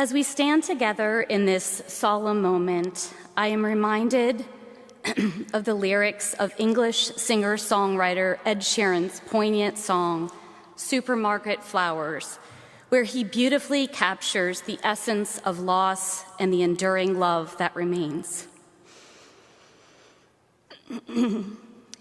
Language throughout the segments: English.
As we stand together in this solemn moment, I am reminded of the lyrics of English singer-songwriter Ed Sheeran's poignant song, Supermarket Flowers, where he beautifully captures the essence of loss and the enduring love that remains.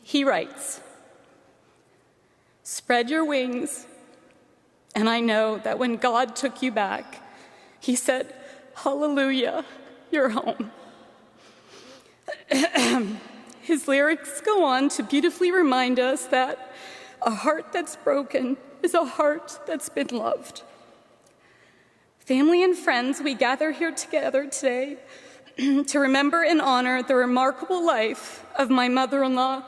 He writes, "Spread your wings, and I know that when God took you back, He said, 'Hallelujah, you're home.'" His lyrics go on to beautifully remind us that a heart that's broken is a heart that's been loved. Family and friends, we gather here together today to remember and honor the remarkable life of my mother-in-law,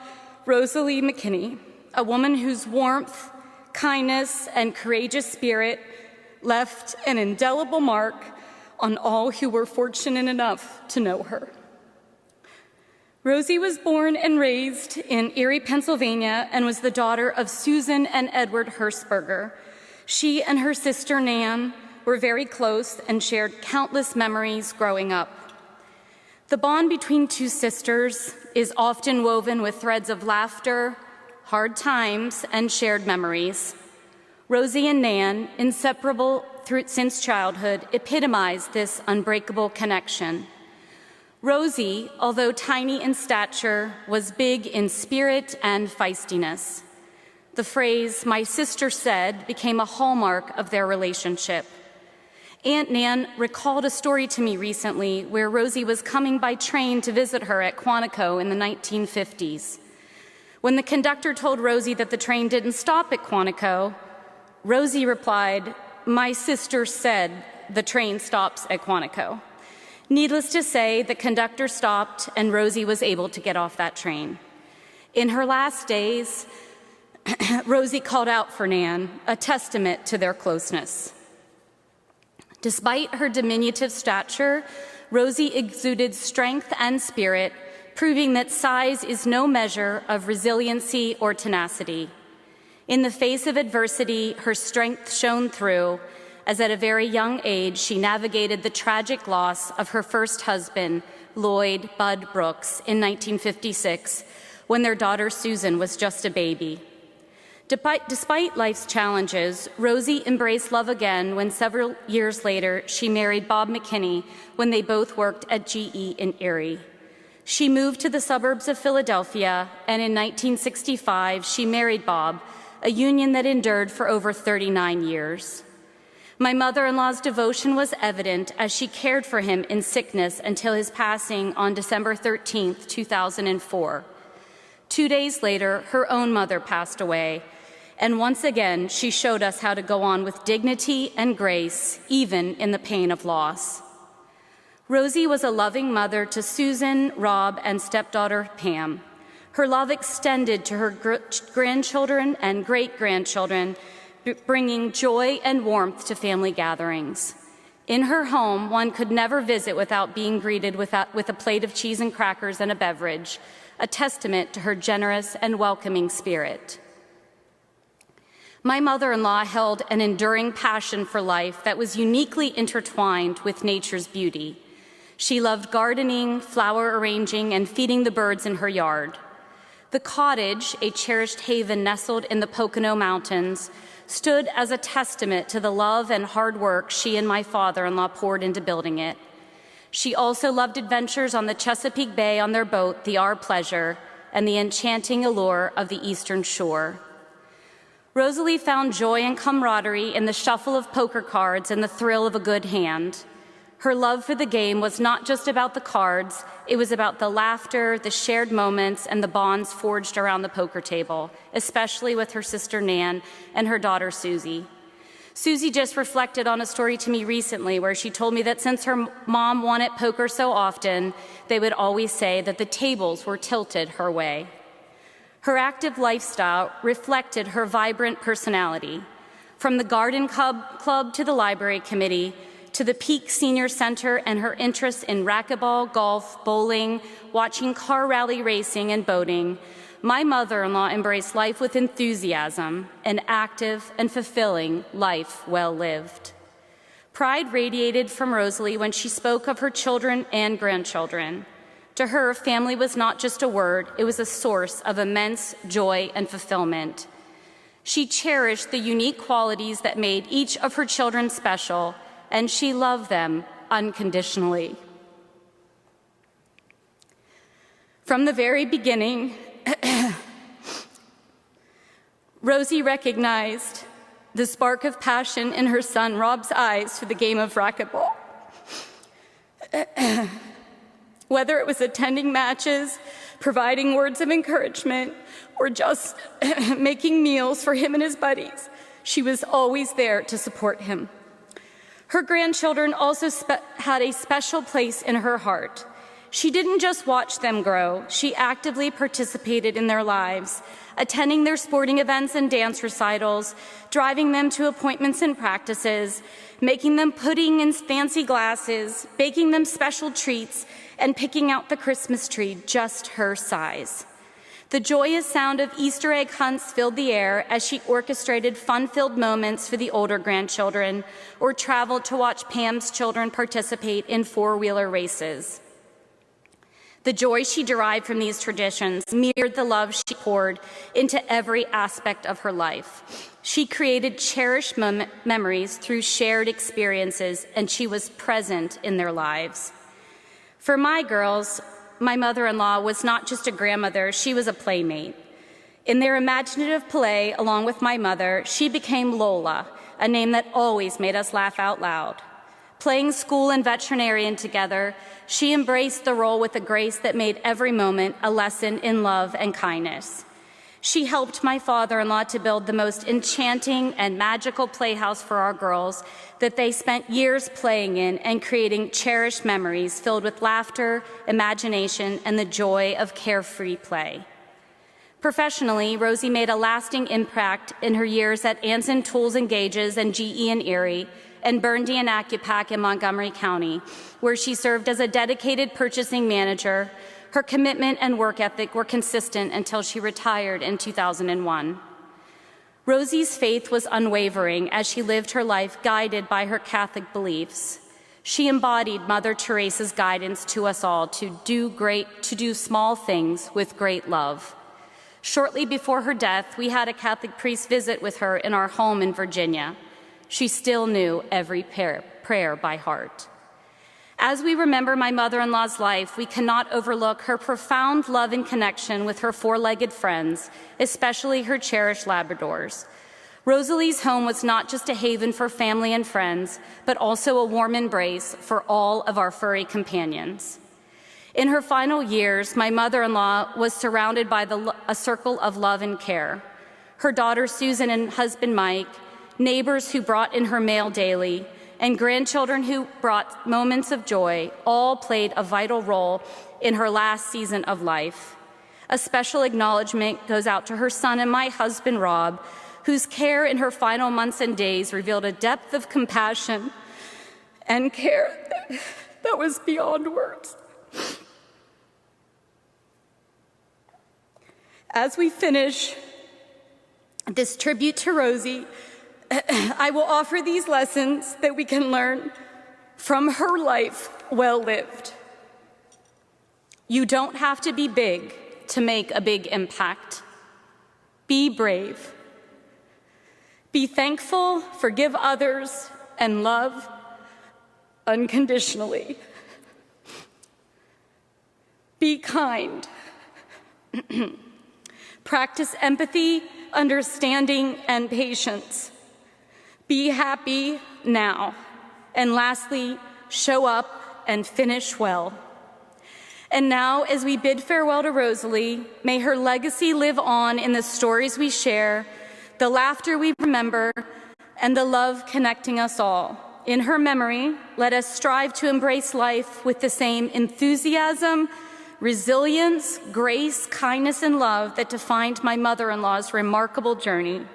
Rosalie McKinney, a woman whose warmth, kindness, and courageous spirit left an indelible mark on all who were fortunate enough to know her. Rosie was born and raised in Erie, Pennsylvania, and was the daughter of Susan and Edward Hertzberger. She and her sister Nan were very close and shared countless memories growing up. The bond between two sisters is often woven with threads of laughter, hard times, and shared memories. Rosie and Nan, inseparable since childhood, epitomize this unbreakable connection. Rosie, although tiny in stature, was big in spirit and feistiness. The phrase, "my sister said," became a hallmark of their relationship. Aunt Nan recalled a story to me recently where Rosie was coming by train to visit her at Quantico in the 1950s. When the conductor told Rosie that the train didn't stop at Quantico, Rosie replied, "My sister said the train stops at Quantico." Needless to say, the conductor stopped and Rosie was able to get off that train. In her last days, Rosie called out for Nan, a testament to their closeness. Despite her diminutive stature, Rosie exuded strength and spirit, proving that size is no measure of resiliency or tenacity. In the face of adversity, her strength shone through, as at a very young age, she navigated the tragic loss of her first husband, Lloyd Bud Brooks, in 1956, when their daughter Susan was just a baby. Despite life's challenges, Rosie embraced love again when several years later she married Bob McKinney when they both worked at GE in Erie. She moved to the suburbs of Philadelphia, and in 1965 she married Bob, a union that endured for over 39 years. My mother-in-law's devotion was evident as she cared for him in sickness until his passing on December 13th, 2004. 2 days later, her own mother passed away, and once again, she showed us how to go on with dignity and grace, even in the pain of loss. Rosie was a loving mother to Susan, Rob, and stepdaughter Pam. Her love extended to her grandchildren and great-grandchildren, bringing joy and warmth to family gatherings. In her home, one could never visit without being greeted with a plate of cheese and crackers and a beverage, a testament to her generous and welcoming spirit. My mother-in-law held an enduring passion for life that was uniquely intertwined with nature's beauty. She loved gardening, flower arranging, and feeding the birds in her yard. The cottage, a cherished haven nestled in the Pocono Mountains, stood as a testament to the love and hard work she and my father-in-law poured into building it. She also loved adventures on the Chesapeake Bay on their boat, the Our Pleasure, and the enchanting allure of the Eastern Shore. Rosalie found joy and camaraderie in the shuffle of poker cards and the thrill of a good hand. Her love for the game was not just about the cards, it was about the laughter, the shared moments, and the bonds forged around the poker table, especially with her sister Nan and her daughter Susie. Susie just reflected on a story to me recently where she told me that since her mom won at poker so often, they would always say that the tables were tilted her way. Her active lifestyle reflected her vibrant personality. From the garden club to the library committee, to the Peak Senior Center and her interests in racquetball, golf, bowling, watching car rally racing, and boating, my mother-in-law embraced life with enthusiasm, an active and fulfilling life well lived. Pride radiated from Rosalie when she spoke of her children and grandchildren. To her, family was not just a word, it was a source of immense joy and fulfillment. She cherished the unique qualities that made each of her children special, and she loved them unconditionally. From the very beginning, Rosie recognized the spark of passion in her son Rob's eyes for the game of racquetball. Whether it was attending matches, providing words of encouragement, or just making meals for him and his buddies, she was always there to support him. Her grandchildren also had a special place in her heart. She didn't just watch them grow, she actively participated in their lives, attending their sporting events and dance recitals, driving them to appointments and practices, making them pudding in fancy glasses, baking them special treats, and picking out the Christmas tree just her size. The joyous sound of Easter egg hunts filled the air as she orchestrated fun-filled moments for the older grandchildren or traveled to watch Pam's children participate in four-wheeler races. The joy she derived from these traditions mirrored the love she poured into every aspect of her life. She created cherished memories through shared experiences, and she was present in their lives. For my girls, my mother-in-law was not just a grandmother, she was a playmate. In their imaginative play, along with my mother, she became Lola, a name that always made us laugh out loud. Playing school and veterinarian together, she embraced the role with a grace that made every moment a lesson in love and kindness. She helped my father-in-law to build the most enchanting and magical playhouse for our girls that they spent years playing in and creating cherished memories filled with laughter, imagination, and the joy of carefree play. Professionally, Rosie made a lasting impact in her years at Anson Tools and Gauges and GE in Erie, and Burndy and Acupac in Montgomery County, where she served as a dedicated purchasing manager. Her commitment and work ethic were consistent until she retired in 2001. Rosie's faith was unwavering as she lived her life guided by her Catholic beliefs. She embodied Mother Teresa's guidance to us all to do small things with great love. Shortly before her death, we had a Catholic priest visit with her in our home in Virginia. She still knew every prayer by heart. As we remember my mother-in-law's life, we cannot overlook her profound love and connection with her four-legged friends, especially her cherished Labradors. Rosalie's home was not just a haven for family and friends, but also a warm embrace for all of our furry companions. In her final years, my mother-in-law was surrounded by a circle of love and care. Her daughter Susan and husband Mike, neighbors who brought in her mail daily, and grandchildren who brought moments of joy all played a vital role in her last season of life. A special acknowledgement goes out to her son and my husband, Rob, whose care in her final months and days revealed a depth of compassion and care that was beyond words. As we finish this tribute to Rosie, I will offer these lessons that we can learn from her life well lived. You don't have to be big to make a big impact. Be brave. Be thankful, forgive others, and love unconditionally. Be kind. Practice empathy, understanding, and patience. Be happy now. And lastly, show up and finish well. And now, as we bid farewell to Rosalie, may her legacy live on in the stories we share, the laughter we remember, and the love connecting us all. In her memory, let us strive to embrace life with the same enthusiasm, resilience, grace, kindness, and love that defined my mother-in-law's remarkable journey.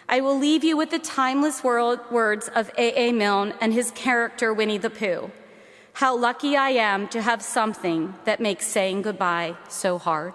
I will leave you with the timeless words of A.A. Milne and his character Winnie the Pooh. How lucky I am to have something that makes saying goodbye so hard.